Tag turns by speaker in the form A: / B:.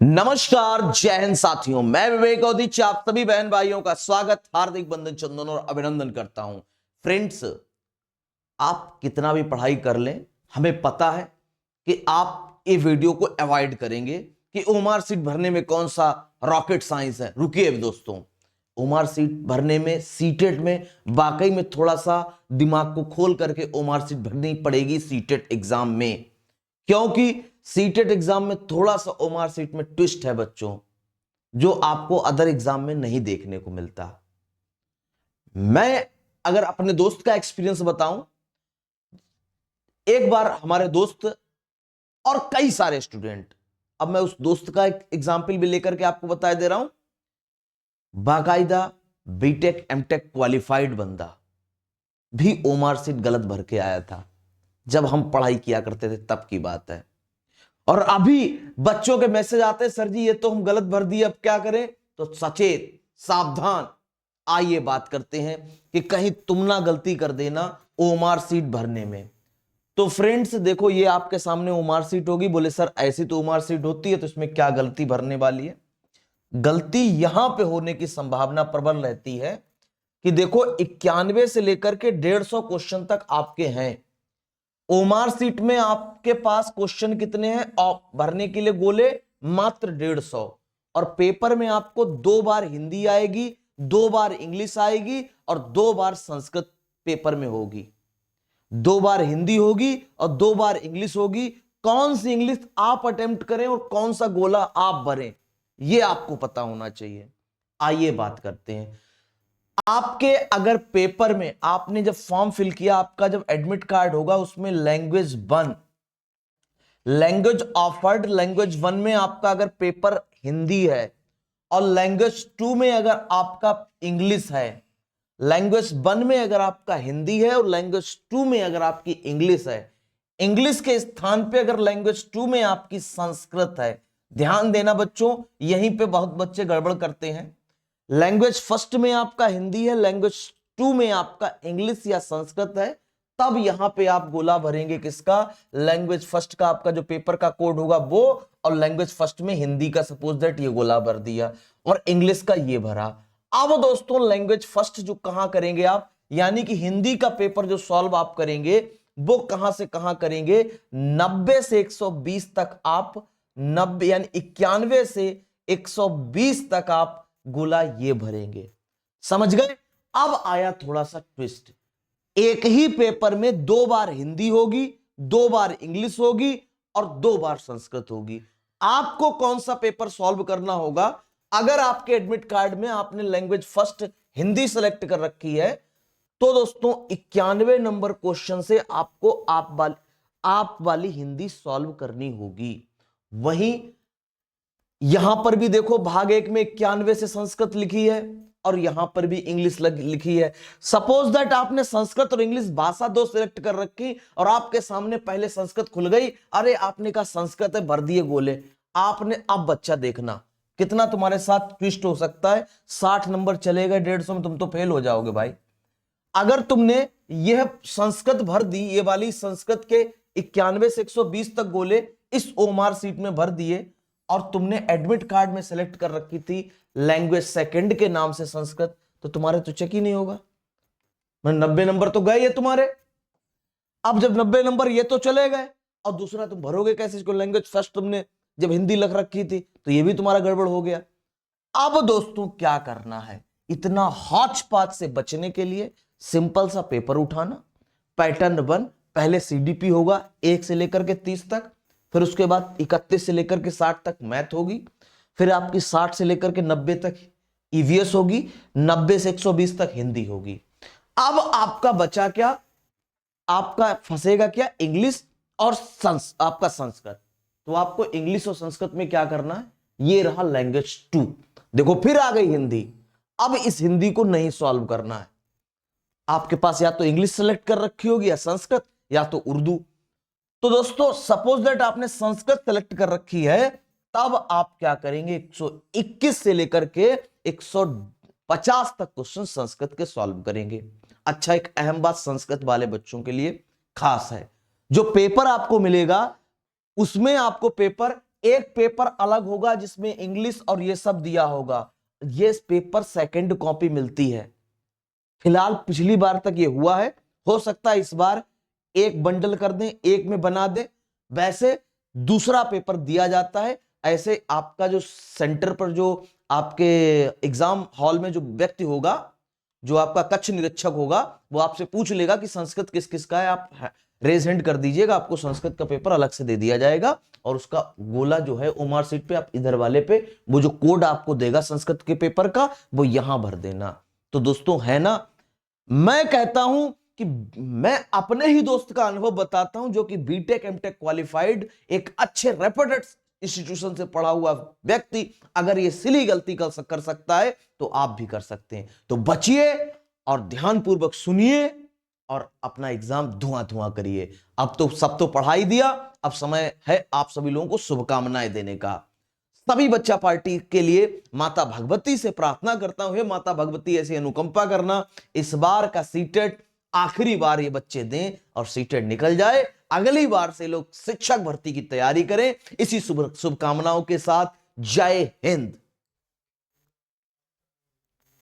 A: नमस्कार, जय हिंद साथियों। मैं विवेक औदिच आप सभी बहन भाइयों का स्वागत, हार्दिक बंधन चंदन और अभिनंदन करता हूं। फ्रेंड्स, आप कितना भी पढ़ाई कर लें, हमें पता है कि आप ये वीडियो को अवॉइड करेंगे कि ओमार सीट भरने में कौन सा रॉकेट साइंस है। रुकिए दोस्तों, ओमार सीट भरने में, सीटेट में वाकई में थोड़ा सा दिमाग को खोल करके ओमार सीट भरनी पड़ेगी सीटेट एग्जाम में, क्योंकि सीटेट एग्जाम में थोड़ा सा ओमार सीट में ट्विस्ट है बच्चों, जो आपको अदर एग्जाम में नहीं देखने को मिलता। मैं अगर अपने दोस्त का एक्सपीरियंस बताऊं, एक बार हमारे दोस्त और कई सारे स्टूडेंट, अब मैं उस दोस्त का एक एग्जाम्पल भी लेकर के आपको बता दे रहा हूं, बाकायदा बीटेक एमटेक क्वालिफाइड बंदा भी ओमार सीट गलत भर के आया था। जब हम पढ़ाई किया करते थे तब की बात है। और अभी बच्चों के मैसेज आते हैं, सर जी ये तो हम गलत भर दिए, अब क्या करें। तो सचेत, सावधान। आइए बात करते हैं कि कहीं तुम ना गलती कर देना ओमार सीट भरने में। तो फ्रेंड्स देखो, ये आपके सामने ओमार सीट होगी। बोले सर ऐसी तो ओमार सीट होती है, तो इसमें क्या गलती भरने वाली है। गलती यहां पे होने की संभावना प्रबल रहती है कि देखो 91 से लेकर के 150 क्वेश्चन तक आपके हैं। ओमार सीट में आपके पास क्वेश्चन कितने हैं और भरने के लिए गोले मात्र 150। और पेपर में आपको 2 बार हिंदी आएगी, 2 बार इंग्लिश आएगी और 2 बार संस्कृत पेपर में होगी। 2 बार हिंदी होगी और 2 बार इंग्लिश होगी। कौन सी इंग्लिश आप अटेम्प्ट करें और कौन सा गोला आप भरें, यह आपको पता होना चाहिए। आइए बात करते हैं। आपके अगर पेपर में आपने जब फॉर्म फिल किया, आपका जब एडमिट कार्ड होगा, उसमें लैंग्वेज 1 लैंग्वेज ऑफर्ड, लैंग्वेज 1 में आपका अगर पेपर हिंदी है और लैंग्वेज 2 में अगर आपका इंग्लिश है, लैंग्वेज 1 में अगर आपका हिंदी है और लैंग्वेज 2 में अगर आपकी इंग्लिश है, इंग्लिश के स्थान पे अगर लैंग्वेज 2 में आपकी संस्कृत है। ध्यान देना बच्चों, यहीं पे बहुत बच्चे गड़बड़ करते हैं। लैंग्वेज फर्स्ट में आपका हिंदी है, लैंग्वेज 2 में आपका इंग्लिश या संस्कृत है, तब यहां पे आप गोला भरेंगे किसका, लैंग्वेज फर्स्ट का। आपका जो पेपर का कोड होगा वो, और लैंग्वेज फर्स्ट में हिंदी का सपोज दैट ये गोला भर दिया और इंग्लिश का ये भरा। अब दोस्तों लैंग्वेज फर्स्ट जो कहां करेंगे आप, यानी कि हिंदी का पेपर जो सॉल्व आप करेंगे वो कहां से कहां करेंगे, 90 से 120 तक आप, 90 यानी 91 से 120 तक आप गोला ये भरेंगे। समझ गए। अब आया थोड़ा सा ट्विस्ट। एक ही पेपर में 2 बार हिंदी होगी, 2 बार इंग्लिश होगी और 2 बार संस्कृत होगी। आपको कौन सा पेपर सॉल्व करना होगा। अगर आपके एडमिट कार्ड में आपने लैंग्वेज फर्स्ट हिंदी सेलेक्ट कर रखी है, तो दोस्तों 91 नंबर क्वेश्चन से आपको आप वाली हिंदी सॉल्व करनी होगी। वहीं यहां पर भी देखो, भाग 1 में 91 से संस्कृत लिखी है और यहां पर भी इंग्लिश लिखी है। सपोज दैट आपने संस्कृत और इंग्लिश भाषा 2 सिलेक्ट कर रखी और आपके सामने पहले संस्कृत खुल गई। अरे आपने कहा संस्कृत है, भर दिए गोले आपने। अब बच्चा देखना कितना तुम्हारे साथ ट्विस्ट हो सकता है। 60 नंबर चले गए 150 में, तुम तो फेल हो जाओगे भाई। अगर तुमने यह संस्कृत भर दी, ये वाली संस्कृत के 91 से 120 तक गोले इस ओमार सीट में भर दिए, और तुमने एडमिट कार्ड में सेलेक्ट कर रखी थी लैंग्वेज सेकंड के नाम से संस्कृत, तो तुम्हारे तो चेक ही नहीं होगा। 90 नंबर तो गए ये तुम्हारे। अब जब 90 नंबर ये तो चले गए, और दूसरा तुम भरोगे कैसे इसको, लैंग्वेज फर्स्ट तुमने जब हिंदी लग रखी थी तो ये भी तुम्हारा गड़बड़ हो गया। अब दोस्तों क्या करना है, इतना हॉच पाच से बचने के लिए सिंपल सा पेपर उठाना। पैटर्न 1, पहले सीडीपी होगा 1 से लेकर के 30 तक, फिर उसके बाद 31 से लेकर के 60 तक मैथ होगी, फिर आपकी 60 से लेकर के 90 तक ईवीएस होगी, 90 से 120 तक हिंदी होगी। अब आपका बचा क्या, आपका फंसेगा क्या, इंग्लिश और आपका संस्कृत। तो आपको इंग्लिश और संस्कृत में क्या करना है, ये रहा लैंग्वेज 2। देखो फिर आ गई हिंदी। अब इस हिंदी को नहीं सॉल्व करना है, आपके पास या तो इंग्लिश सेलेक्ट कर रखी होगी या संस्कृत या तो उर्दू। तो दोस्तों सपोज दैट आपने संस्कृत सेलेक्ट कर रखी है, तब आप क्या करेंगे, 121 से लेकर के 150 तक क्वेश्चन संस्कृत के सॉल्व करेंगे। अच्छा, एक अहम बात संस्कृत वाले बच्चों के लिए खास है, जो पेपर आपको मिलेगा उसमें आपको पेपर एक पेपर अलग होगा जिसमें इंग्लिश और ये सब दिया होगा। ये पेपर सेकंड कॉपी मिलती है। फिलहाल पिछली बार तक ये हुआ है, हो सकता है इस बार एक बंडल कर दें, एक में बना दें, वैसे दूसरा पेपर दिया जाता है। ऐसे आपका जो सेंटर पर जो आपके एग्जाम हॉल में जो व्यक्ति होगा, जो आपका कक्ष निरीक्षक होगा, वो आपसे पूछ लेगा कि संस्कृत किस किस का है, आप रेज हैंड कर दीजिएगा, आपको संस्कृत का पेपर अलग से दे दिया जाएगा। और उसका गोला जो है ओमार सीट पे, आप इधर वाले पे वो जो कोड आपको देगा संस्कृत के पेपर का, वो यहां भर देना। तो दोस्तों है ना, मैं कहता हूं कि मैं अपने ही दोस्त का अनुभव बताता हूं, जो कि बीटेक एमटेक क्वालिफाइड एक अच्छे रेप्यूटेड इंस्टीट्यूशन से पढ़ा हुआ व्यक्ति अगर ये सिली गलती कर सकता है तो आप भी कर सकते हैं। तो बचिए और ध्यानपूर्वक सुनिए और अपना एग्जाम धुआं धुआं करिए। अब तो सब तो पढ़ाई दिया, अब समय है आप सभी लोगों को शुभकामनाएं देने का। सभी बच्चा पार्टी के लिए माता भगवती से प्रार्थना करता हूं, हे माता भगवती ऐसी अनुकंपा करना, इस बार का सीटेट आखिरी बार ये बच्चे दें और सीटेट निकल जाए, अगली बार से लोग शिक्षक भर्ती की तैयारी करें। इसी शुभकामनाओं के साथ जय हिंद।